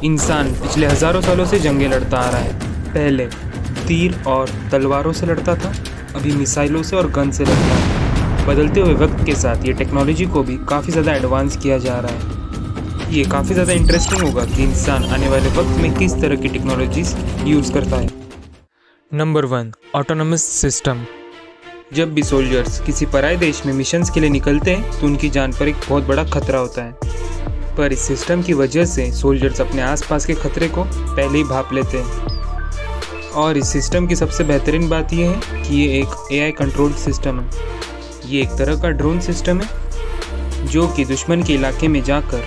इंसान पिछले हज़ारों सालों से जंगें लड़ता आ रहा है। पहले तीर और तलवारों से लड़ता था, अभी मिसाइलों से और गन से लड़ता है। बदलते हुए वक्त के साथ ये टेक्नोलॉजी को भी काफ़ी ज़्यादा एडवांस किया जा रहा है। ये काफ़ी ज़्यादा इंटरेस्टिंग होगा कि इंसान आने वाले वक्त में किस तरह की टेक्नोलॉजीज़ यूज़ करता है। Number 1, autonomous system. जब भी सोल्जर्स किसी पराए देश में मिशंस के लिए निकलते हैं तो उनकी जान पर एक बहुत बड़ा खतरा होता है, पर इस सिस्टम की वजह से सोल्जर्स अपने आसपास के खतरे को पहले ही भांप लेते हैं। और इस सिस्टम की सबसे बेहतरीन बात यह है कि ये एक AI कंट्रोल्ड सिस्टम है। ये एक तरह का ड्रोन सिस्टम है जो कि दुश्मन के इलाके में जाकर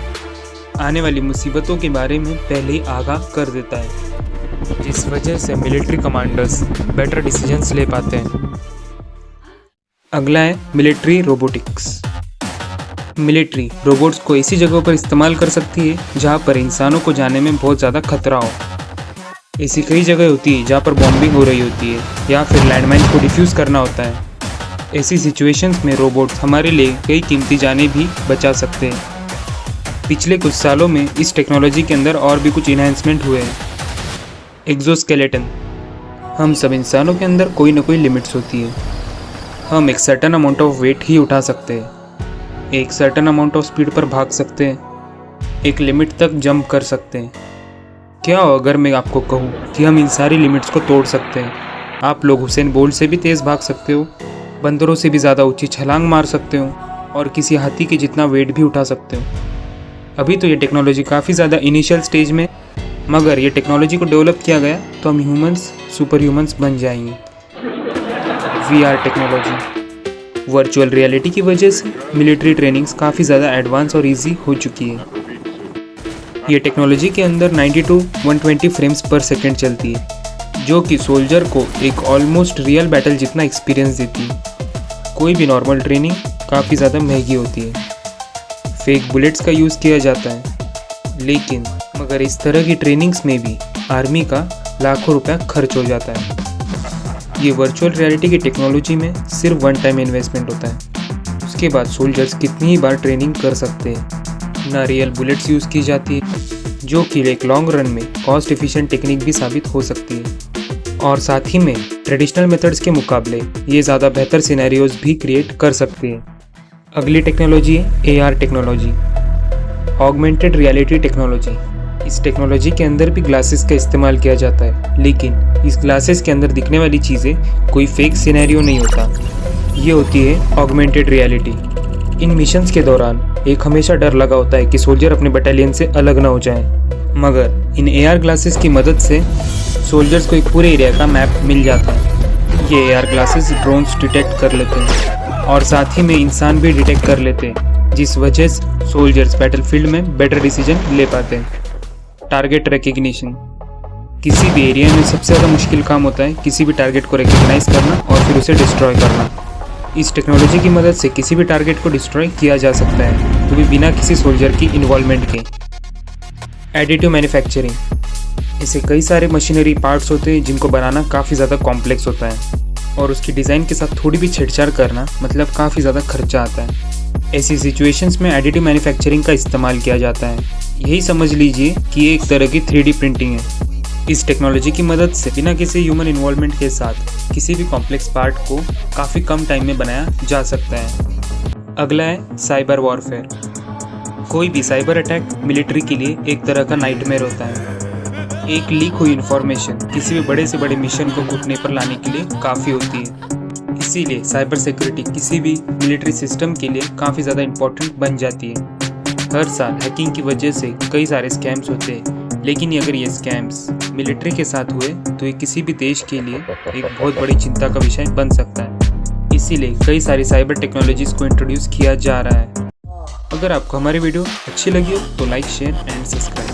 आने वाली मुसीबतों के बारे में पहले ही आगाह कर देता है, जिस वजह से मिलिट्री कमांडर्स बेटर डिसीजंस ले पाते हैं। अगला है मिलिट्री रोबोटिक्स। मिलिट्री रोबोट्स को ऐसी जगहों पर इस्तेमाल कर सकती है जहां पर इंसानों को जाने में बहुत ज़्यादा खतरा हो। ऐसी कई जगह होती है जहां पर बॉम्बिंग हो रही होती है या फिर लैंडमाइन को डिफ्यूज़ करना होता है। ऐसी सिचुएशंस में रोबोट्स हमारे लिए कई कीमती जानें भी बचा सकते हैं। पिछले कुछ सालों में इस टेक्नोलॉजी के अंदर और भी कुछ इन्हेंसमेंट हुए हैं। एक्सोस्केलेटन। हम सब इंसानों के अंदर कोई ना कोई लिमिट्स होती है। हम एक सर्टेन अमाउंट ऑफ वेट ही उठा सकते हैं, एक सर्टेन अमाउंट ऑफ स्पीड पर भाग सकते हैं, एक लिमिट तक जंप कर सकते हैं। क्या हो अगर मैं आपको कहूँ कि हम इन सारी लिमिट्स को तोड़ सकते हैं। आप लोग हुसैन बोल्ट से भी तेज़ भाग सकते हो, बंदरों से भी ज़्यादा ऊंची छलांग मार सकते हो और किसी हाथी के जितना वेट भी उठा सकते हो। अभी तो ये टेक्नोलॉजी काफ़ी ज़्यादा इनिशियल स्टेज में, मगर ये टेक्नोलॉजी को डेवलप किया गया तो हम ह्यूमंस सुपर ह्यूमंस बन जाएंगे। VR technology. वर्चुअल रियलिटी की वजह से मिलिट्री ट्रेनिंग्स काफ़ी ज़्यादा एडवांस और इजी हो चुकी है। ये टेक्नोलॉजी के अंदर 90 to 120 फ्रेम्स पर सेकेंड चलती है, जो कि सोल्जर को एक ऑलमोस्ट रियल बैटल जितना एक्सपीरियंस देती है। कोई भी नॉर्मल ट्रेनिंग काफ़ी ज़्यादा महंगी होती है, फेक बुलेट्स का यूज़ किया जाता है, लेकिन मगर इस तरह की ट्रेनिंग्स में भी आर्मी का लाखों रुपया खर्च हो जाता है। ये वर्चुअल रियलिटी की टेक्नोलॉजी में सिर्फ वन टाइम इन्वेस्टमेंट होता है। उसके बाद सोल्जर्स कितनी ही बार ट्रेनिंग कर सकते हैं। ना रियल बुलेट्स यूज़ की जाती है, जो कि एक लॉन्ग रन में कॉस्ट एफिशिएंट टेक्निक भी साबित हो सकती है। और साथ ही में ट्रेडिशनल मेथड्स के मुकाबले ये ज़्यादा बेहतर सिनेरियोज भी क्रिएट कर सकती है। अगली टेक्नोलॉजी है AR technology, augmented reality technology. इस टेक्नोलॉजी के अंदर भी ग्लासेस का इस्तेमाल किया जाता है, लेकिन इस ग्लासेस के अंदर दिखने वाली चीज़ें कोई फेक सिनेरियो नहीं होता। ये होती है ऑगमेंटेड रियलिटी। इन मिशंस के दौरान एक हमेशा डर लगा होता है कि सोल्जर अपने बटालियन से अलग ना हो जाए, मगर इन AR ग्लासेस की मदद से सोल्जर्स को एक पूरे एरिया का मैप मिल जाता है। ये AR ग्लासेस ड्रोन्स डिटेक्ट कर लेते हैं और साथ ही में इंसान भी डिटेक्ट कर लेते हैं, जिस वजह से सोल्जर्स बैटलफील्ड में बेटर डिसीजन ले पाते हैं। Target recognition. किसी भी एरिया में सबसे ज़्यादा मुश्किल काम होता है किसी भी टारगेट को रिकग्नाइज करना और फिर उसे डिस्ट्रॉय करना। इस टेक्नोलॉजी की मदद से किसी भी टारगेट को डिस्ट्रॉय किया जा सकता है, तो भी बिना किसी सोल्जर की इन्वॉल्वमेंट के। Additive manufacturing. ऐसे कई सारे मशीनरी पार्ट्स होते हैं जिनको बनाना काफ़ी ज़्यादा कॉम्प्लेक्स होता है, और उसकी डिज़ाइन के साथ थोड़ी भी छेड़छाड़ करना मतलब काफ़ी ज़्यादा खर्चा आता है। ऐसी सिचुएशंस में एडिटिव मैन्युफैक्चरिंग का इस्तेमाल किया जाता है। यही समझ लीजिए कि ये एक तरह की 3D प्रिंटिंग है। इस टेक्नोलॉजी की मदद से बिना किसी ह्यूमन इन्वॉल्वमेंट के साथ किसी भी कॉम्प्लेक्स पार्ट को काफ़ी कम टाइम में बनाया जा सकता है। अगला है साइबर वॉरफेयर। कोई भी साइबर अटैक मिलिट्री के लिए एक तरह का नाइटमेयर होता है। एक लीक हुई इन्फॉर्मेशन किसी भी बड़े से बड़े मिशन को घुटने पर लाने के लिए काफ़ी होती है। इसीलिए साइबर सिक्योरिटी किसी भी मिलिट्री सिस्टम के लिए काफ़ी ज़्यादा इम्पोर्टेंट बन जाती है। हर साल हैकिंग की वजह से कई सारे स्कैम्स होते हैं, लेकिन अगर ये स्कैम्स मिलिट्री के साथ हुए तो ये किसी भी देश के लिए एक बहुत बड़ी चिंता का विषय बन सकता है। इसीलिए कई सारी साइबर टेक्नोलॉजीज़ को इंट्रोड्यूस किया जा रहा है। अगर आपको हमारी वीडियो अच्छी लगी हो तो लाइक, शेयर एंड सब्सक्राइब।